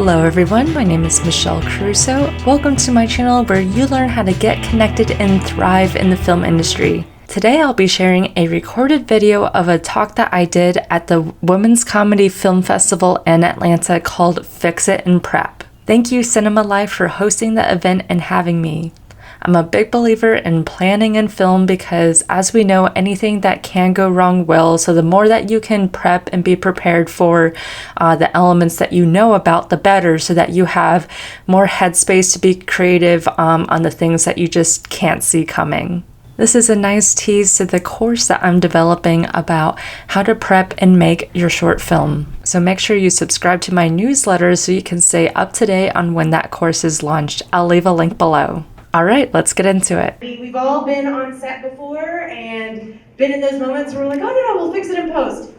Hello everyone, my name is Michelle Caruso. Welcome to my channel where you learn how to get connected and thrive in the film industry. Today I'll be sharing a recorded video of a talk that I did at the Women's Comedy Film Festival in Atlanta called Fix It and Prep. Thank you Cinema Life for hosting the event and having me. I'm a big believer in planning in film because, as we know, anything that can go wrong will, so the more that you can prep and be prepared for the elements that you know about, the better, so that you have more headspace to be creative on the things that you just can't see coming. This is a nice tease to the course that I'm developing about how to prep and make your short film. So make sure you subscribe to my newsletter so you can stay up to date on when that course is launched. I'll leave a link below. All right, let's get into it. We've all been on set before and been in those moments where we're like, oh no, we'll fix it in post.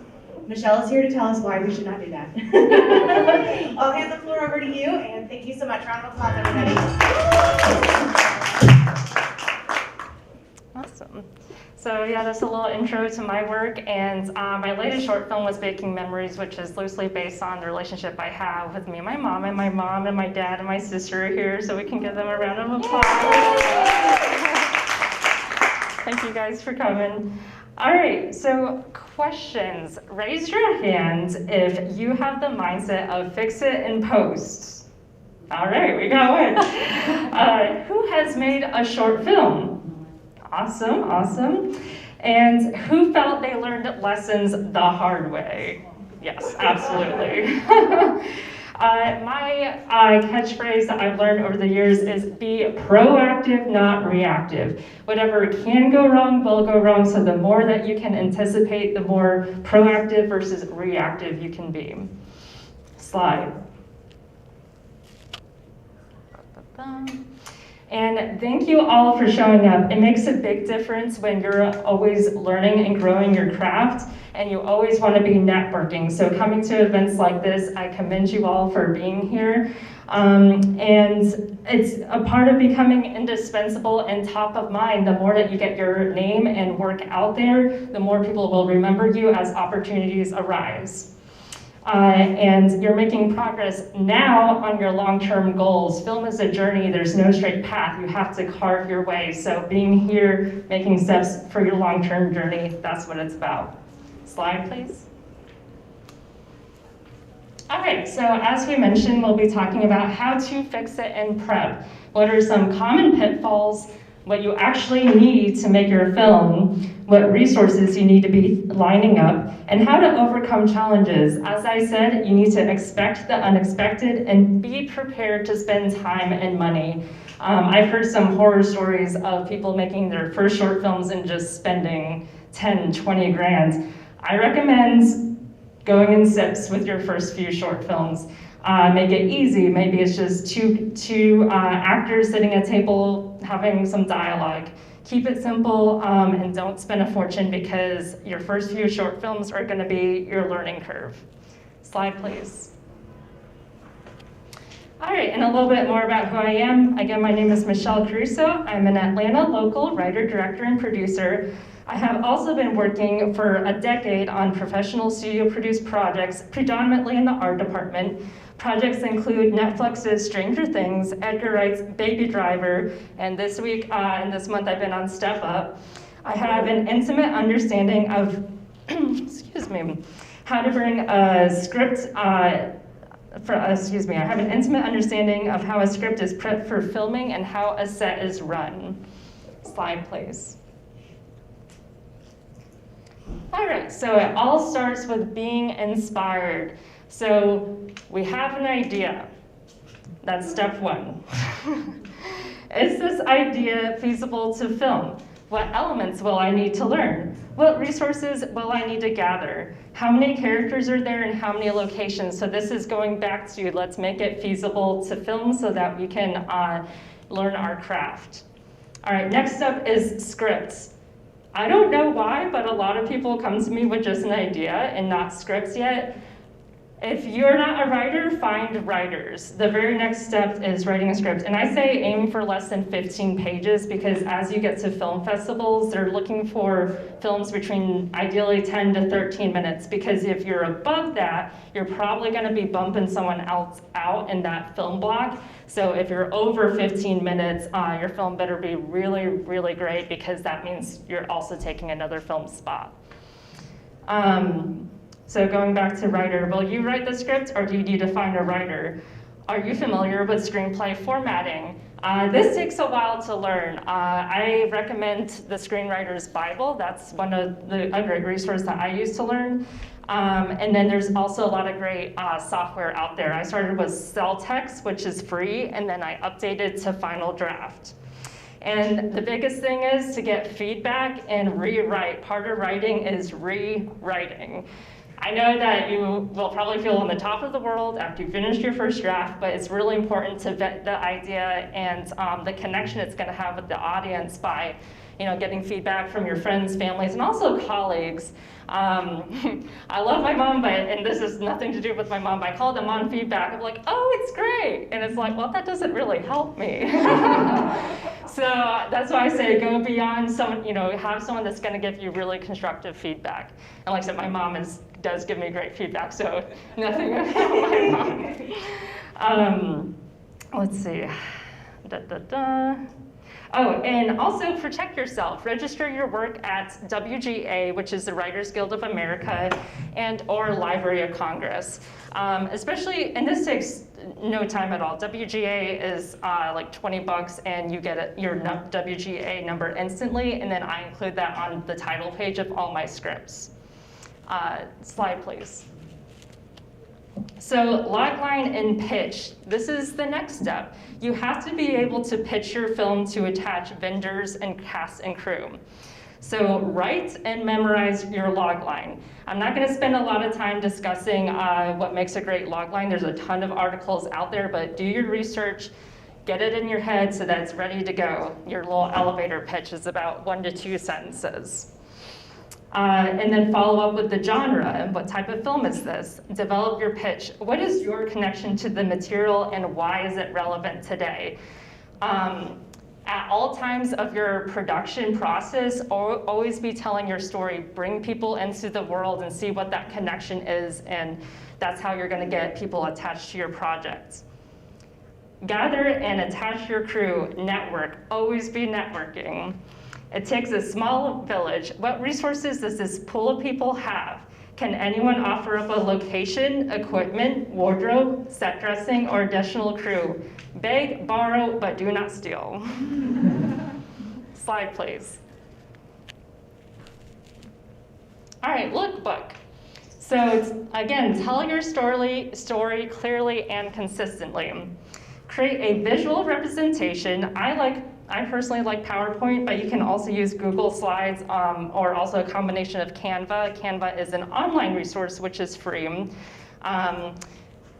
Michelle is here to tell us why we should not do that. I'll hand the floor over to you, and thank you so much. Round of applause, everybody. Awesome. So yeah, that's a little intro to my work, and my latest short film was Baking Memories, which is loosely based on the relationship I have with me and my mom and my dad and my sister are here, so we can give them a round of applause. Thank you guys for coming. All right, so questions. Raise your hand if you have the mindset of fix it and post. All right, we got one. Who has made a short film? Awesome, awesome. And who felt they learned lessons the hard way? Yes, absolutely. My catchphrase that I've learned over the years is be proactive, not reactive. Whatever can go wrong will go wrong, so the more that you can anticipate, the more proactive versus reactive you can be. Slide. And thank you all for showing up. It makes a big difference when you're always learning and growing your craft, and you always want to be networking. So coming to events like this, I commend you all for being here. And it's a part of becoming indispensable and top of mind. The more that you get your name and work out there, the more people will remember you as opportunities arise. And you're making progress now on your long-term goals. Film is a journey. There's no straight path. You have to carve your way. So being here, making steps for your long-term journey, that's what it's about. Slide, please. All right, so as we mentioned, we'll be talking about how to fix it and prep. What are some common pitfalls? What you actually need to make your film, what resources you need to be lining up, and how to overcome challenges. As I said, you need to expect the unexpected and be prepared to spend time and money. I've heard some horror stories of people making their first short films and just spending 10, 20 grand. I recommend going in sips with your first few short films. Make it easy. Maybe it's just two actors sitting at a table having some dialogue. Keep it simple and don't spend a fortune, because your first few short films are going to be your learning curve. Slide, please. All right, and a little bit more about who I am. Again, my name is Michelle Caruso. I'm an Atlanta local writer, director, and producer. I have also been working for a decade on professional studio-produced projects, predominantly in the art department. Projects include Netflix's Stranger Things, Edgar Wright's Baby Driver, and this week and this month I've been on Step Up. I have an intimate understanding of, excuse me, how to bring a script, I have an intimate understanding of how a script is prepped for filming and how a set is run. Slide, please. All right, so it all starts with being inspired. So we have an idea. That's step one. Is this idea feasible to film? What elements will I need to learn? What resources will I need to gather? How many characters are there and how many locations? So this is going back to, let's make it feasible to film so that we can learn our craft. All right, next up is scripts. I don't know why, but a lot of people come to me with just an idea and not scripts yet. If you're not a writer, find writers. The very next step is writing a script. And I say aim for less than 15 pages because as you get to film festivals, they're looking for films between ideally 10 to 13 minutes because if you're above that, you're probably gonna be bumping someone else out in that film block. So if you're over 15 minutes, your film better be really, really great because that means you're also taking another film spot. So going back to writer, will you write the script or do you need to find a writer? Are you familiar with screenplay formatting? This takes a while to learn. I recommend the Screenwriter's Bible. That's a great resource that I use to learn. And then there's also a lot of great software out there. I started with Celtx, which is free, and then I updated to Final Draft. And the biggest thing is to get feedback and rewrite. Part of writing is rewriting. I know that you will probably feel on the top of the world after you finish your first draft, but it's really important to vet the idea and the connection it's going to have with the audience by getting feedback from your friends, families, and also colleagues. I love my mom, and this has nothing to do with my mom, but I call them on feedback. I'm like, oh, it's great. And it's like, well, that doesn't really help me. So that's why I say go beyond someone, have someone that's going to give you really constructive feedback. And like I said, my mom does give me great feedback, so nothing about my mom. Let's see. Oh, and also protect yourself. Register your work at WGA, which is the Writers Guild of America, and or Library of Congress. Especially, and this takes no time at all. WGA is like 20 bucks and you get your WGA number instantly, and then I include that on the title page of all my scripts. Slide, please. So logline and pitch, this is the next step. You have to be able to pitch your film to attach vendors and cast and crew. So write and memorize your logline. I'm not gonna spend a lot of time discussing what makes a great logline. There's a ton of articles out there, but do your research, get it in your head so that it's ready to go. Your little elevator pitch is about 1 to 2 sentences. And then follow up with the genre. What type of film is this? Develop your pitch. What is your connection to the material and why is it relevant today? At all times of your production process, always be telling your story. Bring people into the world and see what that connection is, and that's how you're going to get people attached to your project. Gather and attach your crew. Network. Always be networking. It takes a small village. What resources does this pool of people have? Can anyone offer up a location, equipment, wardrobe, set dressing, or additional crew? Beg, borrow, but do not steal. Slide, please. All right, lookbook. So again, tell your story clearly and consistently. Create a visual representation. I personally like PowerPoint, but you can also use Google Slides or also a combination of Canva. Canva is an online resource which is free.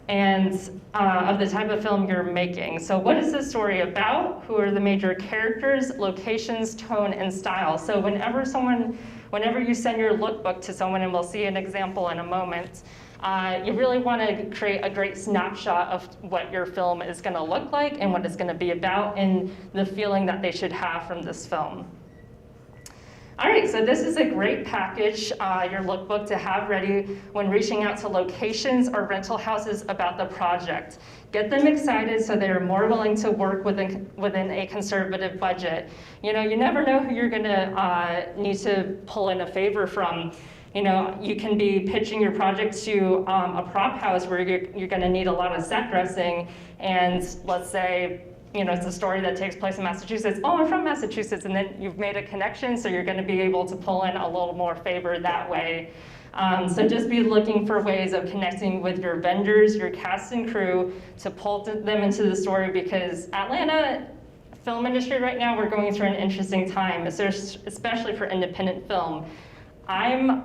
And of the type of film you're making. So what is the story about? Who are the major characters, locations, tone, and style? So whenever you send your lookbook to someone, and we'll see an example in a moment, you really want to create a great snapshot of what your film is going to look like and what it's going to be about and the feeling that they should have from this film. All right, so this is a great package, your lookbook, to have ready when reaching out to locations or rental houses about the project. Get them excited so they're more willing to work within a conservative budget. You never know who you're going to need to pull in a favor from. You can be pitching your project to a prop house where you're going to need a lot of set dressing, and let's say, it's a story that takes place in Massachusetts. Oh, I'm from Massachusetts, and then you've made a connection, so you're going to be able to pull in a little more favor that way. So just be looking for ways of connecting with your vendors, your cast and crew, to pull them into the story, because Atlanta film industry right now, we're going through an interesting time, especially for independent film. I'm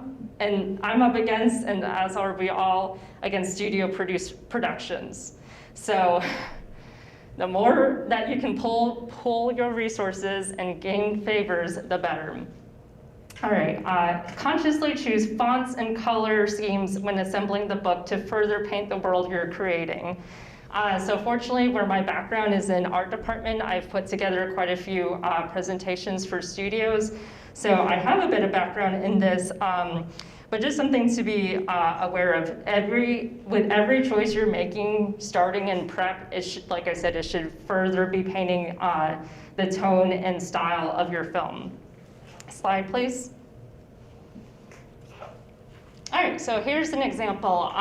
up against, and as are we all, against studio-produced productions. So the more that you can pull your resources and gain favors, the better. All right, consciously choose fonts and color schemes when assembling the book to further paint the world you're creating. So fortunately, where my background is in art department, I've put together quite a few presentations for studios. So I have a bit of background in this, but just something to be aware of. With every choice you're making, starting in prep, like I said, it should further be painting the tone and style of your film. Slide, please. All right, so here's an example.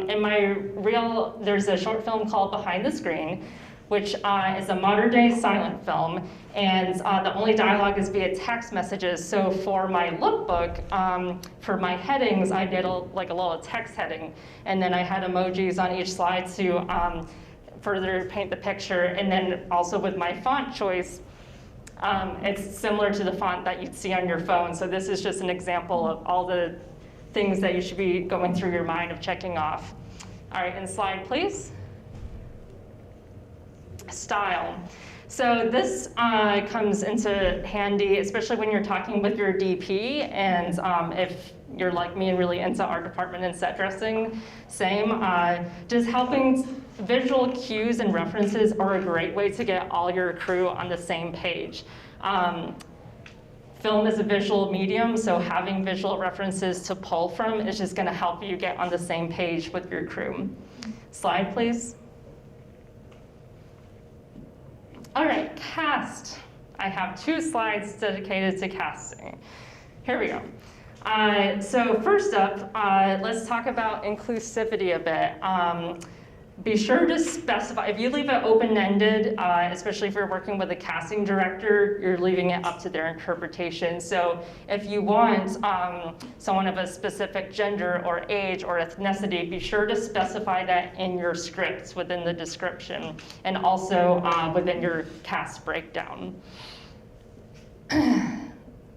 In my reel, there's a short film called Behind the Screen, which is a modern day silent film, and the only dialogue is via text messages. So for my lookbook, for my headings, I did a little text heading, and then I had emojis on each slide to further paint the picture. And then also with my font choice, it's similar to the font that you'd see on your phone. So this is just an example of all the things that you should be going through your mind of checking off. All right, and slide, please. Style. So this comes into handy, especially when you're talking with your DP, and if you're like me and really into art department and set dressing, same. Just helping visual cues and references are a great way to get all your crew on the same page. Film is a visual medium, so having visual references to pull from is just gonna help you get on the same page with your crew. Slide, please. All right, cast. I have 2 slides dedicated to casting. Here we go. So first up, let's talk about inclusivity a bit. Be sure to specify, if you leave it open-ended, especially if you're working with a casting director, you're leaving it up to their interpretation. So if you want someone of a specific gender or age or ethnicity, be sure to specify that in your scripts within the description, and also within your cast breakdown.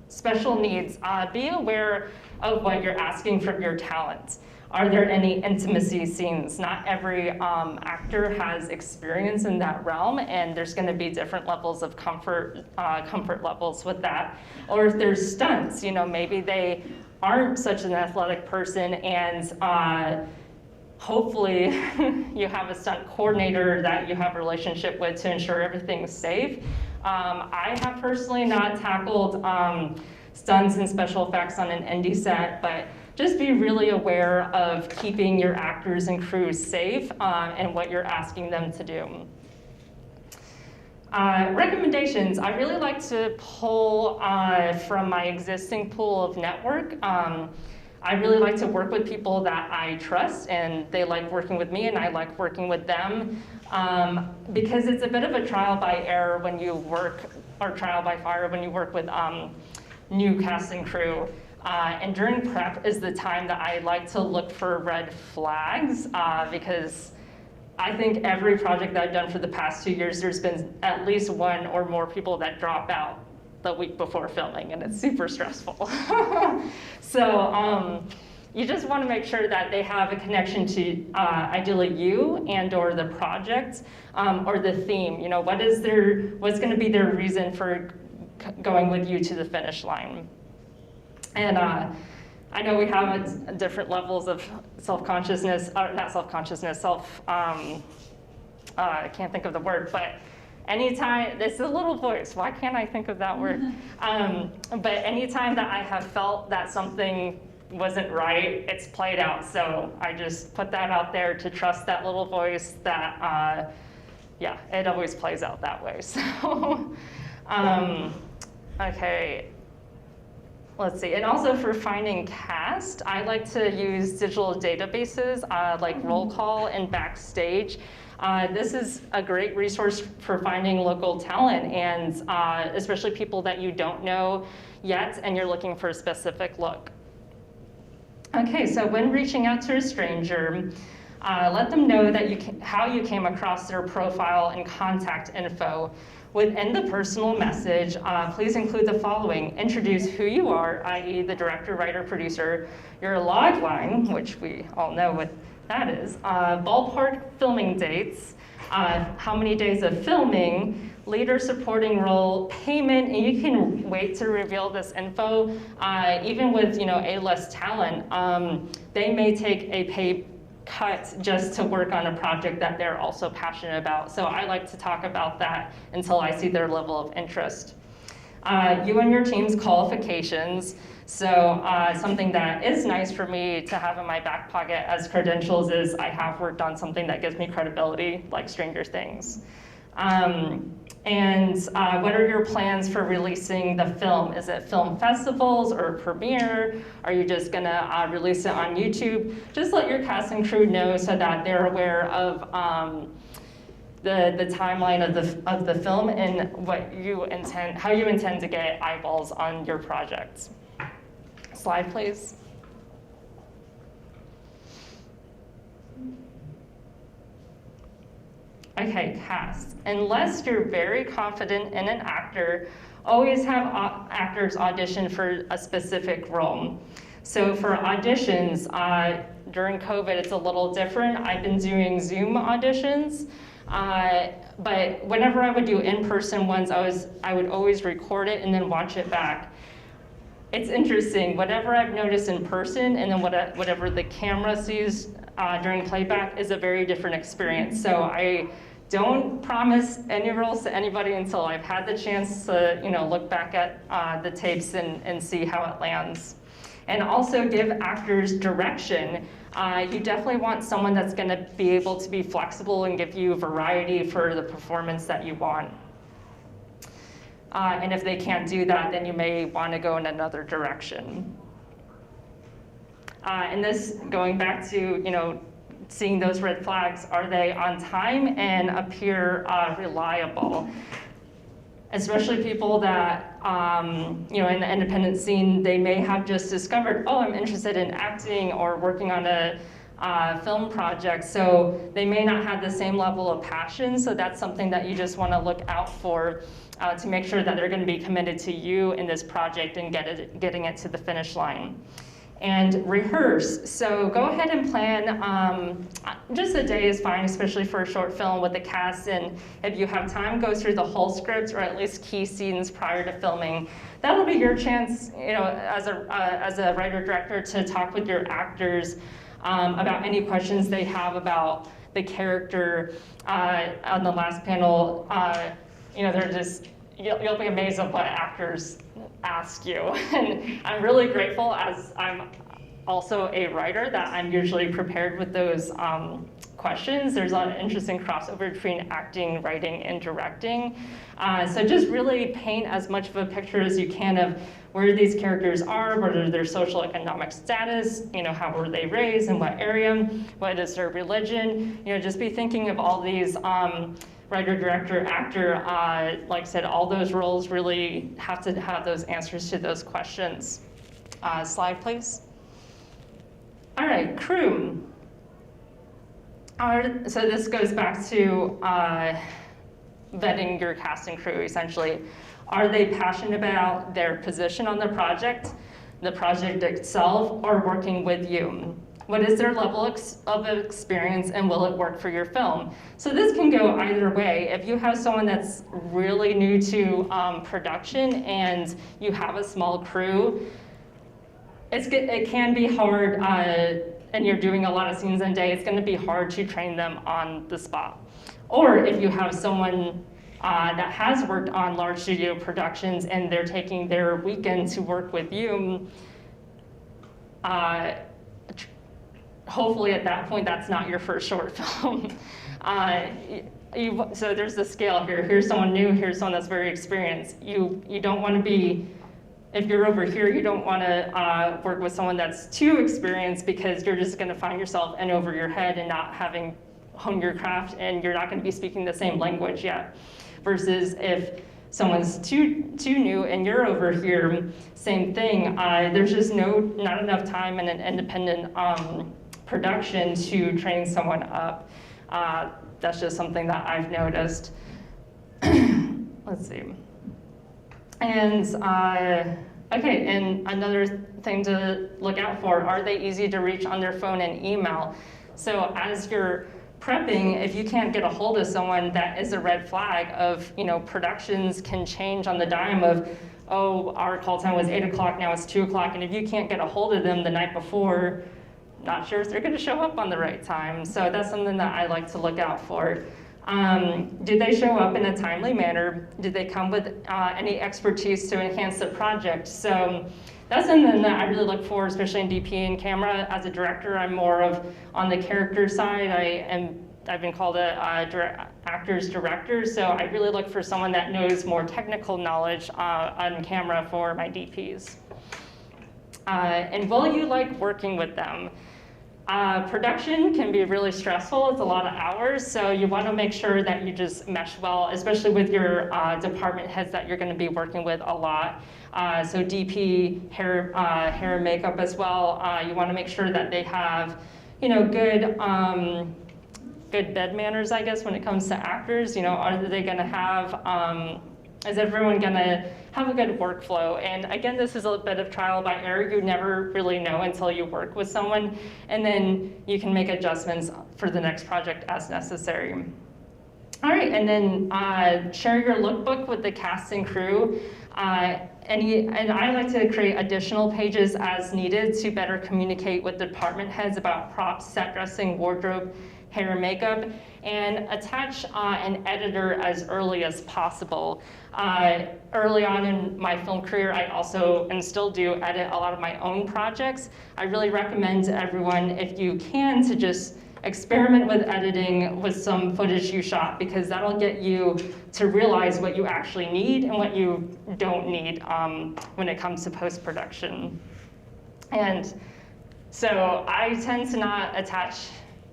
Special needs, be aware of what you're asking from your talent. Are there any intimacy scenes? Not every actor has experience in that realm, and there's gonna be different levels of comfort levels with that. Or if there's stunts, maybe they aren't such an athletic person, and hopefully you have a stunt coordinator that you have a relationship with to ensure everything's safe. I have personally not tackled stunts and special effects on an indie set, but just be really aware of keeping your actors and crews safe and what you're asking them to do. Recommendations, I really like to pull from my existing pool of network. I really like to work with people that I trust, and they like working with me, and I like working with them, because it's a bit of a trial by error when you work, or trial by fire when you work with new cast and crew. And during prep is the time that I like to look for red flags, because I think every project that I've done for the past 2 years, there's been at least 1 or more people that drop out the week before filming, and it's super stressful. So you just want to make sure that they have a connection to ideally you and or the project or the theme. What's going to be their reason for going with you to the finish line. And I know we have different levels of self-consciousness, not self-consciousness, I can't think of the word, but anytime, it's a little voice, why can't I think of that word? But anytime that I have felt that something wasn't right, it's played out. So I just put that out there to trust that little voice that, yeah, it always plays out that way. So, okay. Let's see, and also for finding cast, I like to use digital databases like Rolecall and Backstage. This is a great resource for finding local talent, and especially people that you don't know yet and you're looking for a specific look. Okay, so when reaching out to a stranger, let them know that how you came across their profile and contact info. Within the personal message, please include the following. Introduce who you are, i.e. the director, writer, producer, your logline, which we all know what that is, ballpark filming dates, how many days of filming, leader supporting role, payment, and you can wait to reveal this info. Even with A-list talent, they may take a pay cut just to work on a project that they're also passionate about. So I like to talk about that until I see their level of interest. You and your team's qualifications. So something that is nice for me to have in my back pocket as credentials is I have worked on something that gives me credibility, like Stranger Things. And what are your plans for releasing the film? Is it film festivals or premiere? Are you just gonna release it on YouTube? Just let your cast and crew know so that they're aware of the timeline of the film and how you intend to get eyeballs on your project. Slide, please. Okay, cast. Unless you're very confident in an actor, always have actors audition for a specific role. So for auditions, during COVID, it's a little different. I've been doing Zoom auditions, but whenever I would do in-person ones, I would always record it and then watch it back. It's interesting, whatever I've noticed in person and then whatever the camera sees during playback is a very different experience. So I don't promise any roles to anybody until I've had the chance to look back at the tapes and see how it lands. And also give actors direction. You definitely want someone that's gonna be able to be flexible and give you variety for the performance that you want. And if they can't do that, then you may want to go in another direction. And this, going back to seeing those red flags, are they on time and appear reliable? Especially people that, in the independent scene, they may have just discovered, oh, I'm interested in acting or working on a film project, so they may not have the same level of passion, so that's something that you just want to look out for to make sure that they're going to be committed to you in this project and getting it to the finish line. And rehearse. So go ahead and plan, just a day is fine, especially for a short film with the cast, and if you have time, go through the whole script or at least key scenes prior to filming. That'll be your chance, as a writer-director to talk with your actors about any questions they have about the character. On the last panel, they're just, you'll be amazed at what actors ask you. And I'm really grateful, as I'm also a writer, that I'm usually prepared with those questions. There's a lot of interesting crossover between acting, writing, and directing. So just really paint as much of a picture as you can of where these characters are, what are their social economic status, how were they raised, in what area, what is their religion. Just be thinking of all these writer, director, actor, like I said, all those roles really have to have those answers to those questions. Slide, please. All right, crew. So this goes back to vetting your cast and crew, essentially. Are they passionate about their position on the project itself, or working with you? What is their level of experience, and will it work for your film? So this can go either way. If you have someone that's really new to production and you have a small crew, it can be hard, and you're doing a lot of scenes in a day, it's gonna be hard to train them on the spot. Or if you have someone that has worked on large studio productions and they're taking their weekend to work with you, hopefully at that point that's not your first short film. So there's the scale here. Here's someone new, here's someone that's very experienced. You don't want to be, if you're over here, you don't want to work with someone that's too experienced, because you're just going to find yourself in over your head and not having honed your craft, and you're not going to be speaking the same language yet. Versus if someone's too new and you're over here, same thing. There's just not enough time in an independent production to train someone up. That's just something that I've noticed. Let's see. And okay, and another thing to look out for, are they easy to reach on their phone and email? So as you're prepping, if you can't get a hold of someone, that is a red flag of, productions can change on the dime of, oh, our call time was 8 o'clock, now it's 2 o'clock, and if you can't get a hold of them the night before, not sure if they're going to show up on the right time. So that's something that I like to look out for. Did they show up in a timely manner? Did they come with any expertise to enhance the project? So that's something that I really look for, especially in DP and camera. As a director, I'm more of on the character side. I've been called a actor's director, so I really look for someone that knows more technical knowledge on camera for my DPs. And will you like working with them? Production can be really stressful. It's a lot of hours, so you want to make sure that you just mesh well, especially with your department heads that you're going to be working with a lot. So DP, hair and makeup as well. You want to make sure that they have, good bed manners, I guess, when it comes to actors. Are they going to have? Is everyone going to have a good workflow? And again, this is a bit of trial by error. You never really know until you work with someone, and then you can make adjustments for the next project as necessary. All right, and then share your lookbook with the cast and crew. And I like to create additional pages as needed to better communicate with department heads about props, set dressing, wardrobe, hair and makeup, and attach an editor as early as possible. Early on in my film career, I also, and still do, edit a lot of my own projects. I really recommend to everyone, if you can, to just experiment with editing with some footage you shot, because that'll get you to realize what you actually need and what you don't need when it comes to post-production. And so I tend to not attach.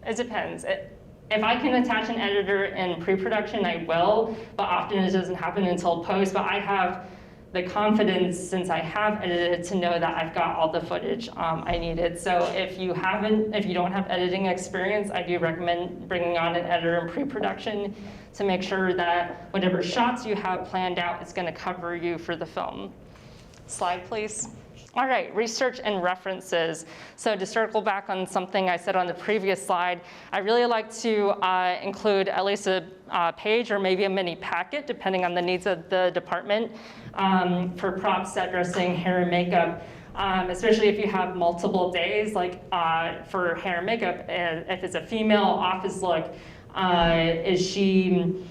It depends. If I can attach an editor in pre-production, I will, but often it doesn't happen until post. But I have the confidence, since I have edited, to know that I've got all the footage I needed. So if you don't have editing experience, I do recommend bringing on an editor in pre-production to make sure that whatever shots you have planned out is going to cover you for the film. Slide, please. All right, research and references. So to circle back on something I said on the previous slide, I really like to include at least a page or maybe a mini packet, depending on the needs of the department, for props, set dressing, hair and makeup. Especially if you have multiple days, like for hair and makeup, if it's a female office look, is she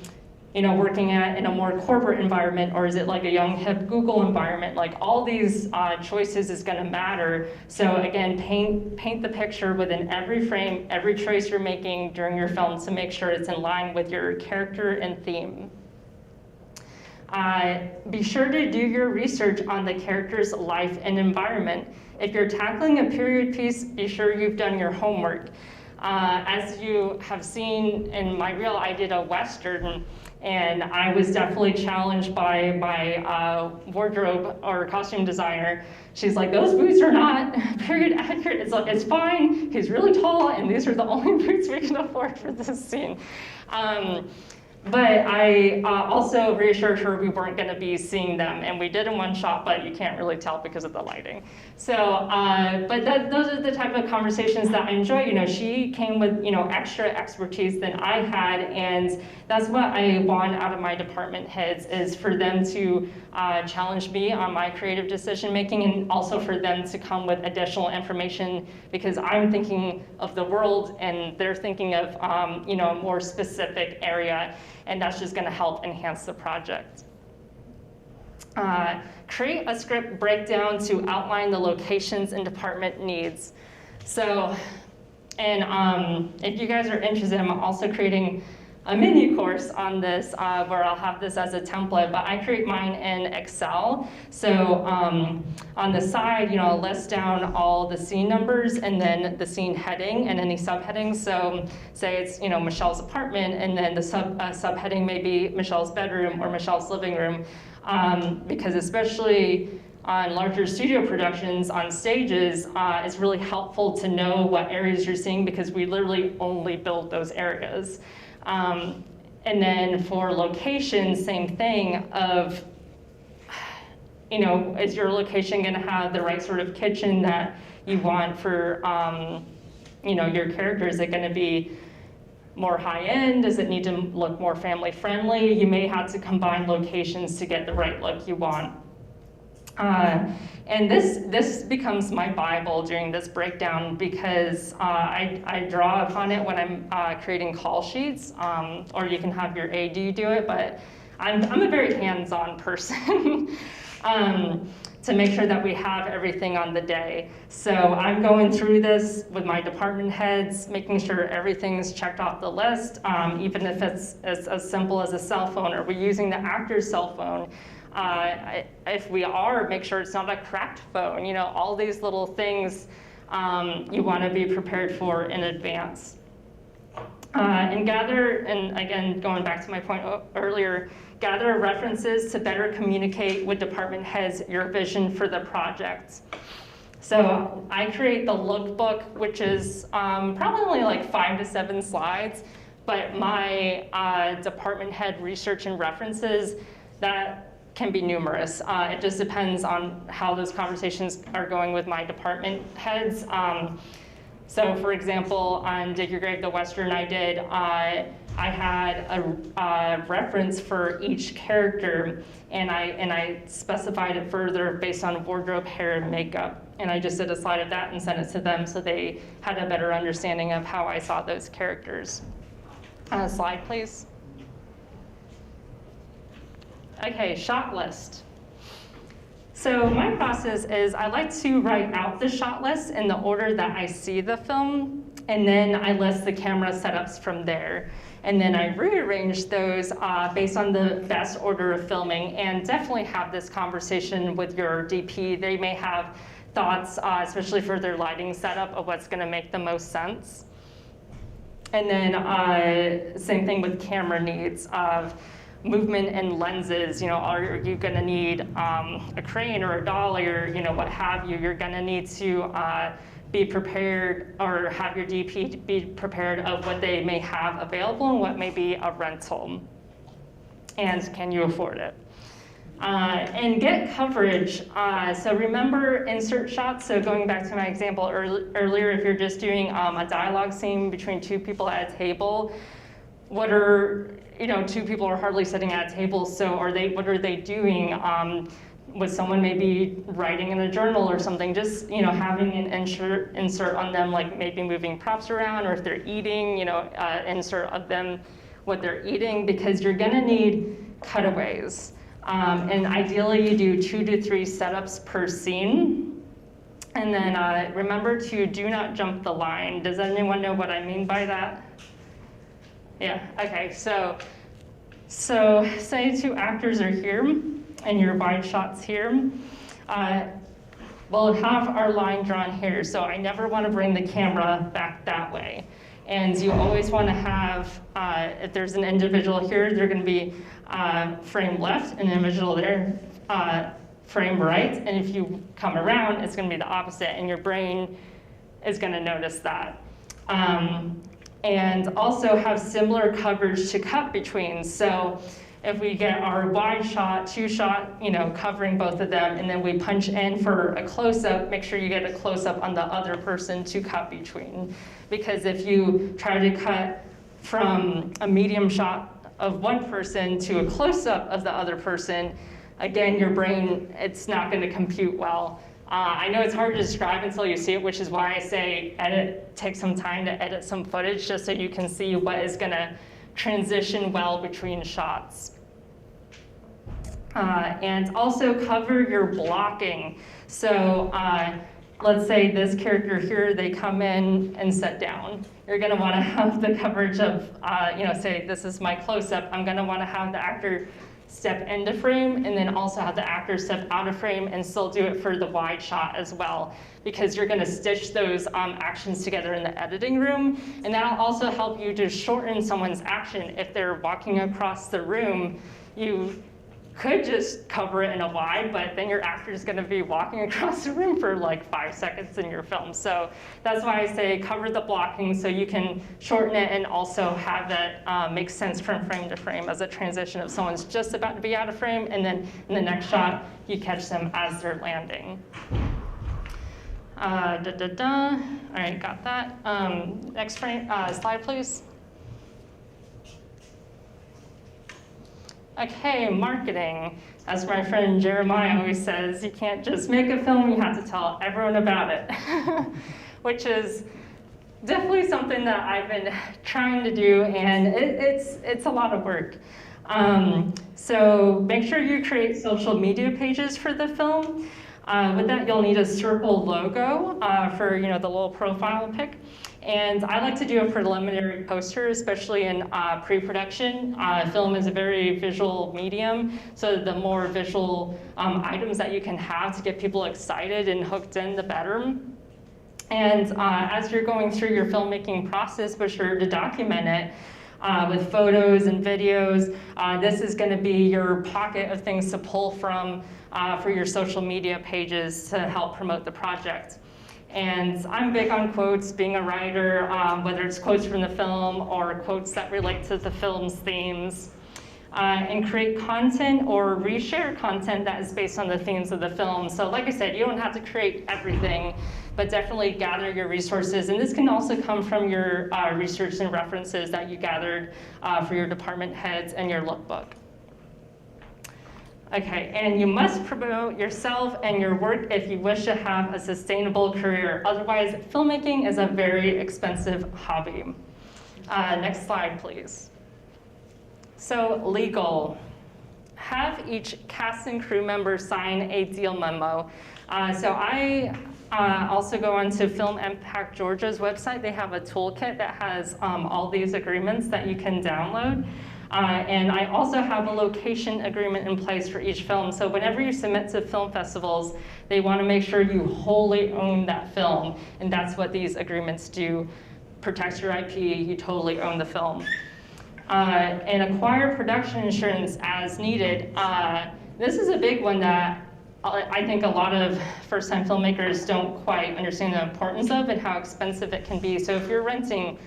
working in a more corporate environment, or is it like a young hip Google environment? Like all these choices is going to matter. So again, paint the picture within every frame, every choice you're making during your film to make sure it's in line with your character and theme. Be sure to do your research on the character's life and environment. If you're tackling a period piece, be sure you've done your homework. As you have seen in my reel, I did a Western, and I was definitely challenged by my wardrobe or costume designer. She's like, those boots are not period accurate. It's like, it's fine, he's really tall, and these are the only boots we can afford for this scene. But I also reassured her we weren't going to be seeing them, and we did in one shot, but you can't really tell because of the lighting. So, but those are the type of conversations that I enjoy. She came with extra expertise than I had, and that's what I want out of my department heads, is for them to challenge me on my creative decision making, and also for them to come with additional information, because I'm thinking of the world and they're thinking of a more specific area. And that's just going to help enhance the project. Create a script breakdown to outline the locations and department needs. So, and if you guys are interested, I'm also creating a mini course on this where I'll have this as a template, but I create mine in Excel. So on the side, I'll list down all the scene numbers and then the scene heading and any subheadings. So say it's Michelle's apartment, and then the subheading may be Michelle's bedroom or Michelle's living room, because especially on larger studio productions, on stages, it's really helpful to know what areas you're seeing, because we literally only build those areas. And then for location, same thing of, is your location going to have the right sort of kitchen that you want for, your character. Is it going to be more high-end? Does it need to look more family-friendly? You may have to combine locations to get the right look you want. And this becomes my Bible during this breakdown because I draw upon it when I'm creating call sheets, or you can have your AD do it, but I'm a very hands-on person to make sure that we have everything on the day. So I'm going through this with my department heads, making sure everything's checked off the list, even if it's as simple as a cell phone, or we're using the actor's cell phone. If we are, make sure it's not a cracked phone. All these little things you want to be prepared for in advance. And gather, and again, going back to my point earlier, gather references to better communicate with department heads your vision for the project. So I create the lookbook, which is probably only like 5 to 7 slides, but my department head research and references, that can be numerous. It just depends on how those conversations are going with my department heads. So for example, on Dig Your Grave, the Western I did, I had a reference for each character, and I specified it further based on wardrobe, hair, and makeup. And I just did a slide of that and sent it to them so they had a better understanding of how I saw those characters. Slide, please. Okay, shot list. So my process is I like to write out the shot list in the order that I see the film, and then I list the camera setups from there. And then I rearrange those based on the best order of filming, and definitely have this conversation with your DP. They may have thoughts, especially for their lighting setup, of what's gonna make the most sense. And then same thing with camera needs of movement and lenses. Are you going to need a crane or a dolly, or what have you? You're going to need to be prepared, or have your DP be prepared of what they may have available and what may be a rental, and can you afford it? And get coverage. So remember insert shots. So going back to my example earlier, if you're just doing a dialogue scene between 2 people at a table, what are 2 people are hardly sitting at a table, so what are they doing? Was someone maybe writing in a journal or something? Just having an insert on them, like maybe moving props around, or if they're eating, insert of them what they're eating, because you're gonna need cutaways. And ideally you do 2 to 3 setups per scene. And then remember to do not jump the line. Does anyone know what I mean by that? Yeah, okay, so say 2 actors are here, and your wide shot's here. We'll have our line drawn here, so I never want to bring the camera back that way. And you always want to have, if there's an individual here, they're going to be frame left, an individual there, frame right, and if you come around, it's going to be the opposite, and your brain is going to notice that. And also have similar coverage to cut between. So if we get our wide shot, 2 shot, covering both of them, and then we punch in for a close-up, make sure you get a close-up on the other person to cut between. Because if you try to cut from a medium shot of one person to a close-up of the other person, again, your brain, it's not going to compute well. I know it's hard to describe until you see it, which is why I say take some time to edit some footage just so you can see what is going to transition well between shots. And also cover your blocking. So let's say this character here, they come in and sit down. You're going to want to have the coverage of, say this is my close-up. I'm going to want to have the actor step into frame, and then also have the actor step out of frame, and still do it for the wide shot as well, because you're going to stitch those actions together in the editing room, and that'll also help you to shorten someone's action. If they're walking across the room, you could just cover it in a wide, but then your actor is going to be walking across the room for like 5 seconds in your film. So that's why I say cover the blocking, so you can shorten it and also have that make sense from frame to frame as a transition of someone's just about to be out of frame, and then in the next shot, you catch them as they're landing. All right, got that. Next slide, please. Okay, marketing. As my friend Jeremiah always says, you can't just make a film, you have to tell everyone about it, which is definitely something that I've been trying to do, and it's a lot of work. So make sure you create social media pages for the film. With that, you'll need a circle logo for the little profile pic. And I like to do a preliminary poster, especially in pre-production. Film is a very visual medium, so the more visual items that you can have to get people excited and hooked in, the better. And as you're going through your filmmaking process, be sure to document it with photos and videos. This is going to be your pocket of things to pull from for your social media pages to help promote the project. And I'm big on quotes, being a writer, whether it's quotes from the film or quotes that relate to the film's themes. And create content or reshare content that is based on the themes of the film. So like I said, you don't have to create everything, but definitely gather your resources. And this can also come from your research and references that you gathered for your department heads and your lookbook. Okay, and you must promote yourself and your work if you wish to have a sustainable career. Otherwise, filmmaking is a very expensive hobby. Next slide, please. So, legal. Have each cast and crew member sign a deal memo. So I also go onto Film Impact Georgia's website. They have a toolkit that has all these agreements that you can download. And I also have a location agreement in place for each film. So whenever you submit to film festivals, they want to make sure you wholly own that film. And that's what these agreements do. Protects your IP, you totally own the film. And acquire production insurance as needed. This is a big one that I think a lot of first-time filmmakers don't quite understand the importance of and how expensive it can be. So if you're renting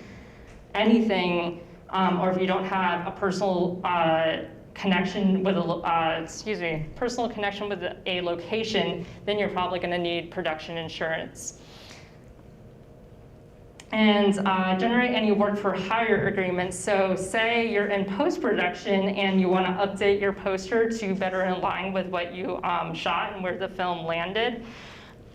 anything, or if you don't have a personal connection with personal connection with a location, then you're probably going to need production insurance. And generate any work for hire agreements. So say you're in post-production and you want to update your poster to better align with what you shot and where the film landed.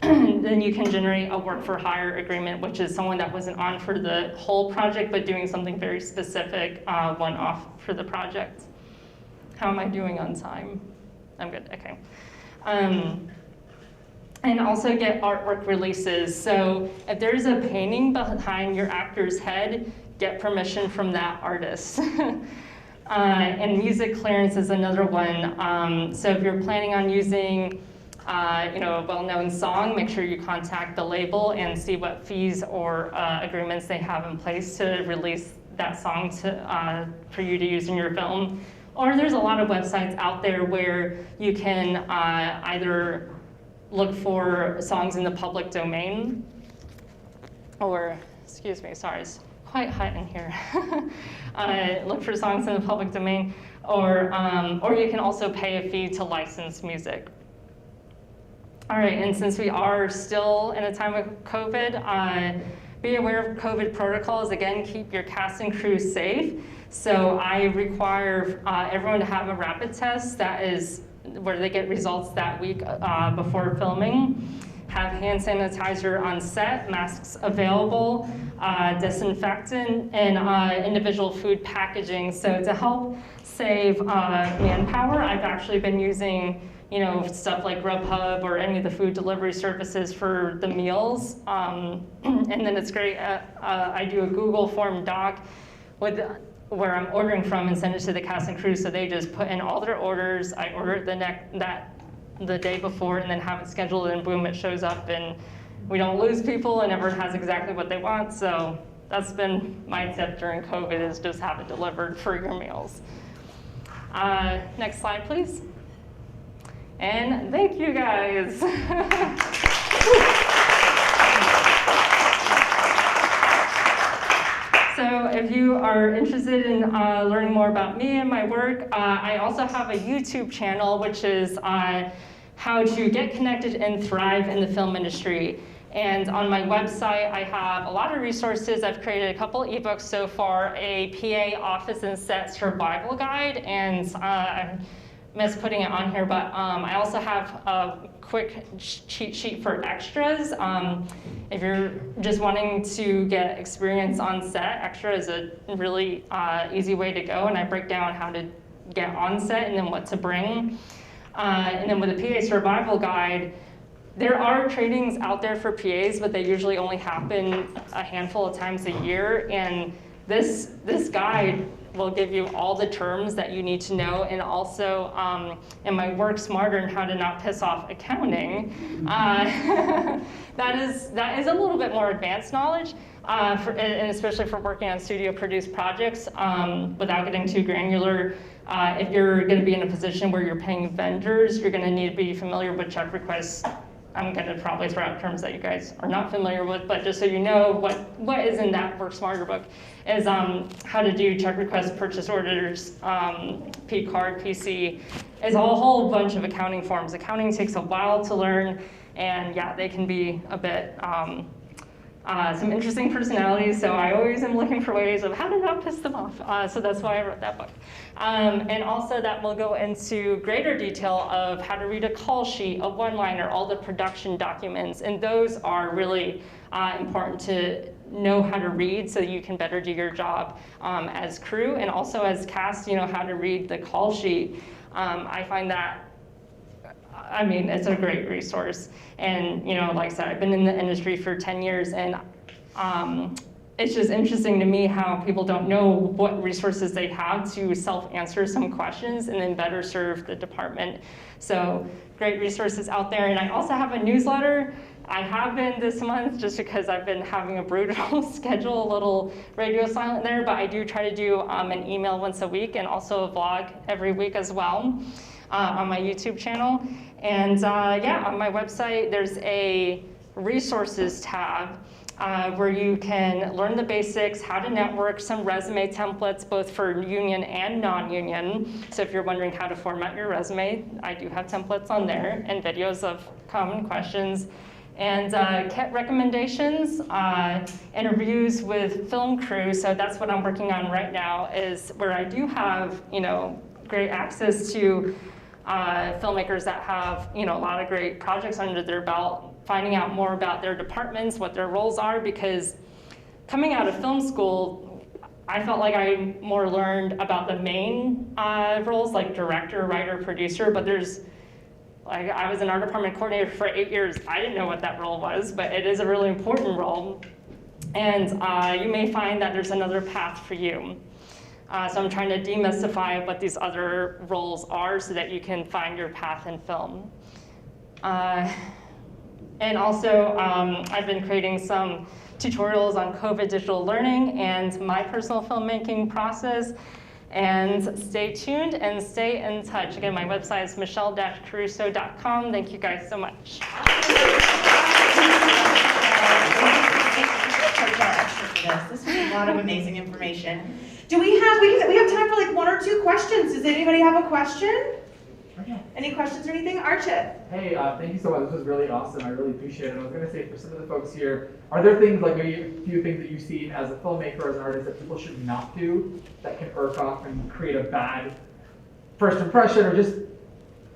Then you can generate a work for hire agreement, which is someone that wasn't on for the whole project, but doing something very specific, one-off for the project. How am I doing on time? I'm good, okay. And also get artwork releases. So if there's a painting behind your actor's head, get permission from that artist. And music clearance is another one. So if you're planning on using a well-known song, make sure you contact the label and see what fees or agreements they have in place to release that song for you to use in your film. Or there's a lot of websites out there where you can either look for songs in the public domain, or, excuse me, sorry, it's quite hot in here. Look for songs in the public domain, or you can also pay a fee to license music. All right, and since we are still in a time of COVID, be aware of COVID protocols. Again, keep your cast and crew safe. So I require everyone to have a rapid test that is where they get results that week before filming. Have hand sanitizer on set, masks available, disinfectant, and individual food packaging. So to help save manpower, I've actually been using stuff like Grubhub or any of the food delivery services for the meals. And then it's great, I do a Google form doc with where I'm ordering from and send it to the cast and crew, so they just put in all their orders. I order it the day before and then have it scheduled, and boom, it shows up, and we don't lose people, and everyone has exactly what they want. So that's been my tip during COVID, is just have it delivered for your meals. Next slide, please. And thank you guys. So if you are interested in learning more about me and my work, I also have a YouTube channel, which is how to get connected and thrive in the film industry. And on my website, I have a lot of resources. I've created a couple ebooks so far, a PA office and set survival guide, and I missed putting it on here, but I also have a quick cheat sheet for extras. If you're just wanting to get experience on set, extra is a really easy way to go, and I break down how to get on set and then what to bring. And then with the PA survival guide, there are trainings out there for PAs, but they usually only happen a handful of times a year. And this guide will give you all the terms that you need to know, and also in my Work Smarter and How to Not Piss Off Accounting, that is a little bit more advanced knowledge, and especially for working on studio produced projects without getting too granular. If you're going to be in a position where you're paying vendors, you're going to need to be familiar with check requests. I'm going to probably throw out terms that you guys are not familiar with, but just so you know what is in that Work Smarter book is how to do check requests, purchase orders, P-card, PC. It's a whole bunch of accounting forms. Accounting takes a while to learn, and yeah, they can be a bit some interesting personalities, so I always am looking for ways of how to not piss them off. So that's why I wrote that book. And also that will go into greater detail of how to read a call sheet, a one-liner, all the production documents, and those are really important to know how to read so you can better do your job as crew, and also as cast, how to read the call sheet. I find that, it's a great resource. And, like I said, I've been in the industry for 10 years, and it's just interesting to me how people don't know what resources they have to self-answer some questions and then better serve the department. So great resources out there. And I also have a newsletter. I have been this month just because I've been having a brutal schedule, a little radio silent there, but I do try to do an email once a week and also a vlog every week as well on my YouTube channel. And on my website, there's a resources tab where you can learn the basics, how to network, some resume templates, both for union and non-union. So if you're wondering how to format your resume, I do have templates on there and videos of common questions. And kit recommendations, interviews with film crew. So that's what I'm working on right now, is where I do have, great access to filmmakers that have, a lot of great projects under their belt, finding out more about their departments, what their roles are, because coming out of film school, I felt like I more learned about the main roles, like director, writer, producer, but I was an art department coordinator for 8 years. I didn't know what that role was, but it is a really important role. And you may find that there's another path for you. So I'm trying to demystify what these other roles are so that you can find your path in film. And also, I've been creating some tutorials on COVID digital learning and my personal filmmaking process. And stay tuned and stay in touch. Again, my website is michelle-caruso.com. Thank you guys so much. This was a lot of amazing information. Do we have time for like 1 or 2 questions? Does anybody have a question? Okay. Any questions or anything? Archit. Hey, thank you so much. This was really awesome. I really appreciate it. I was going to say, for some of the folks here, are there things, like maybe a few things that you've seen as a filmmaker or as an artist that people should not do that can irk off and create a bad first impression, or just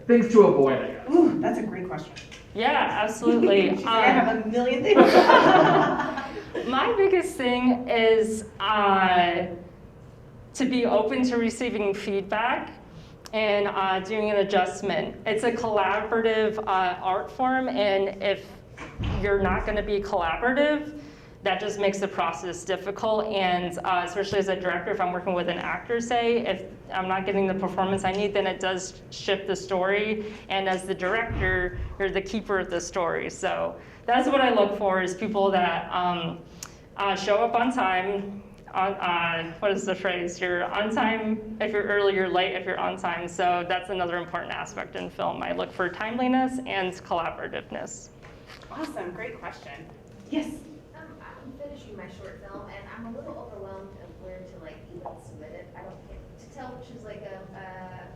things to avoid, I guess? Ooh, that's a great question. Yeah, absolutely. She's like, I have a million things. My biggest thing is to be open to receiving feedback and doing an adjustment. It's a collaborative art form, and if you're not going to be collaborative, that just makes the process difficult. And especially as a director, if I'm working with an actor, say, if I'm not getting the performance I need, then it does shift the story. And as the director, you're the keeper of the story. So that's what I look for, is people that show up on time. What is the phrase? You're on time if you're early, you're late if you're on time. So that's another important aspect in film. I look for timeliness and collaborativeness. Awesome, great question. Yes? I'm finishing my short film, and I'm a little overwhelmed of where to even submit it. I don't get to tell which is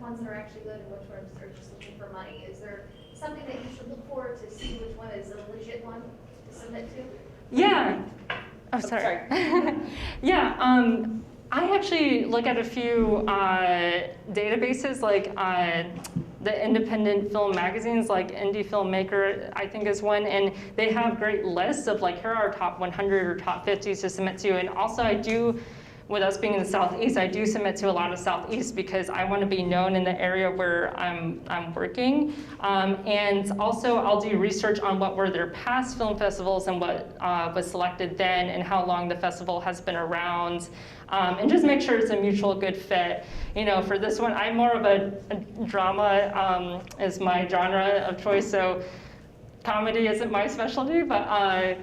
ones that are actually good and which ones are just looking for money. Is there something that you should look for to see which one is a legit one to submit to? Yeah. Oh, sorry. Yeah. I actually look at a few databases like the independent film magazines, like Indie Filmmaker, I think is one, and they have great lists of like, here are our top 100 or top 50 to submit to. And also I do, with us being in the Southeast, I do submit to a lot of Southeast because I want to be known in the area where I'm working. And also I'll do research on what were their past film festivals and what was selected then and how long the festival has been around. And just make sure it's a mutual good fit. You know, for this one, I'm more of a drama is my genre of choice, so comedy isn't my specialty, but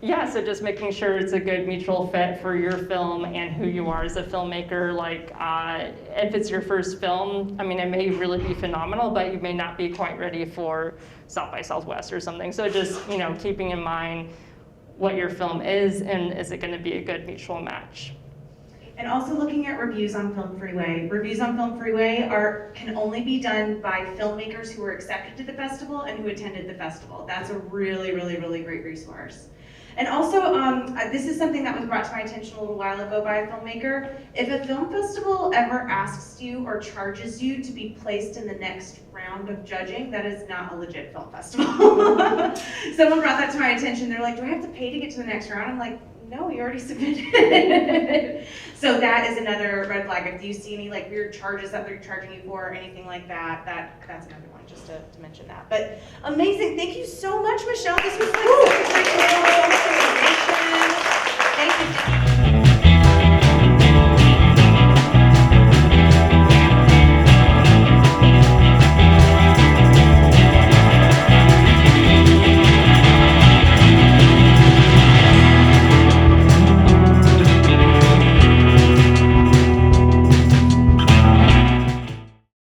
yeah, so just making sure it's a good mutual fit for your film and who you are as a filmmaker. Like, if it's your first film, I mean, it may really be phenomenal, but you may not be quite ready for South by Southwest or something. So just, you know, keeping in mind what your film is and is it going to be a good mutual match. And also looking at reviews on Film Freeway. Reviews on Film Freeway can only be done by filmmakers who were accepted to the festival and who attended the festival. That's a really, really, really great resource. And also, this is something that was brought to my attention a little while ago by a filmmaker. If a film festival ever asks you or charges you to be placed in the next round of judging, that is not a legit film festival. Someone brought that to my attention. They're like, do I have to pay to get to the next round? I'm like, no, you already submitted. So that is another red flag. If you see any like weird charges that they're charging you for or anything like that, that's another one, just to mention that. But amazing, thank you so much, Michelle. This was like such a great information. Thank you.